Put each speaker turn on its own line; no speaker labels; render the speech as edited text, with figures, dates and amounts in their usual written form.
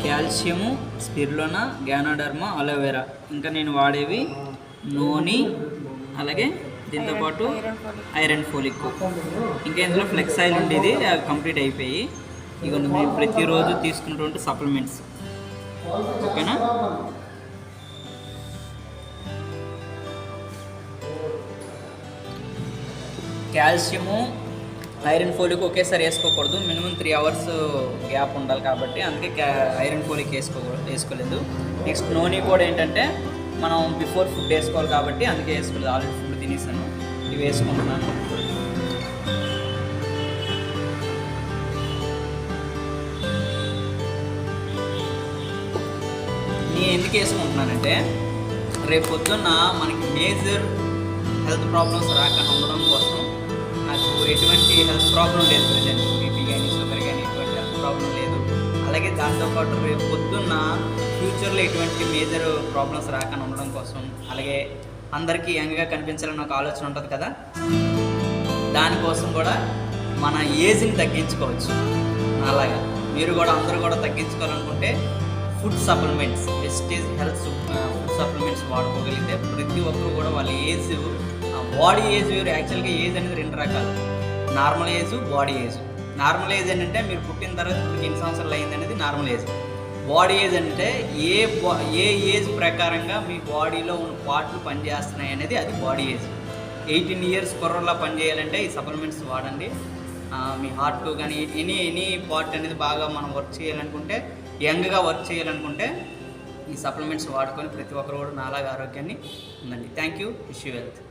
Calcium, spirulina, ganoderma, aloe vera. ఇంకా నేను వాడేవి నూనె, అలాగే దీంతోపాటు ఐరన్ ఫోలిక్. ఇంకా ఇందులో ఫ్లెక్స్ ఆయిల్ ఉండేది, అవి కంప్లీట్ అయిపోయి. ఇక మీరు ప్రతిరోజు తీసుకున్నటువంటి సప్లిమెంట్స్. ఓకేనా? కాల్షియము, ఐరన్ ఫోలిక్ ఒకేసారి వేసుకోకూడదు, మినిమం 3 hours గ్యాప్ ఉండాలి కాబట్టి అందుకే ఐరన్ ఫోలిక్ వేసుకోలేదు. నెక్స్ట్ నూనె కూడా ఏంటంటే మనం బిఫోర్ ఫుడ్ వేసుకోవాలి కాబట్టి అందుకే వేసుకోలేదు. ఆల్రెడీ ఫుడ్ తినేసాను, ఇవి వేసుకుంటున్నాను. నేను ఎందుకు వేసుకుంటున్నానంటే రేపు పొద్దున్న మనకి మేజర్ హెల్త్ ప్రాబ్లమ్స్ రాకుండా ఉండడం కోసం. నాకు ఎటువంటి హెల్త్ ప్రాబ్లం లేదు, ప్రజెంట్ బీపీ కానీ షుగర్ కానీ ఎటువంటి హెల్త్ ప్రాబ్లం లేదు. అలాగే దాంతోపాటు రేపు పొద్దున్న ఫ్యూచర్లో ఎటువంటి మేజర్ ప్రాబ్లమ్స్ రాకుండా ఉండడం కోసం, అలాగే అందరికీ యంగ్గా కనిపించాలని ఒక ఆలోచన ఉంటుంది కదా, దానికోసం కూడా మన ఏజ్ని తగ్గించుకోవచ్చు. అలాగా మీరు కూడా అందరూ కూడా తగ్గించుకోవాలనుకుంటే food supplements, Vestige health food supplements వాడుకోగలిగితే ప్రతి ఒక్కరు కూడా వాళ్ళ ఏజ్, బాడీ ఏజ్ వేరు. యాక్చువల్గా ఏజ్ అనేది 2 రకాలు, normal age, body age. Normal age ఏంటంటే మీరు పుట్టిన తర్వాత ఇప్పుడు ఎన్ని సంవత్సరాలు అయింది అనేది నార్మల్ ఏజ్. బాడీ ఏజ్ అంటే ఏ ఏజ్ ప్రకారంగా మీ బాడీలో ఉన్న పార్ట్లు పనిచేస్తున్నాయి అనేది అది బాడీ ఏజ్. 18 years కుర్రలా పనిచేయాలంటే ఈ సప్లిమెంట్స్ వాడండి. మీ హార్ట్ కానీ ఎనీ పార్ట్ అనేది బాగా మనం వర్క్ చేయాలనుకుంటే, యంగ్గా వర్క్ చేయాలనుకుంటే ఈ సప్లిమెంట్స్ వాడుకొని ప్రతి ఒక్కరు కూడా నాలాగా ఆరోగ్యాన్ని ఉందండి. Thank you. Wish you health.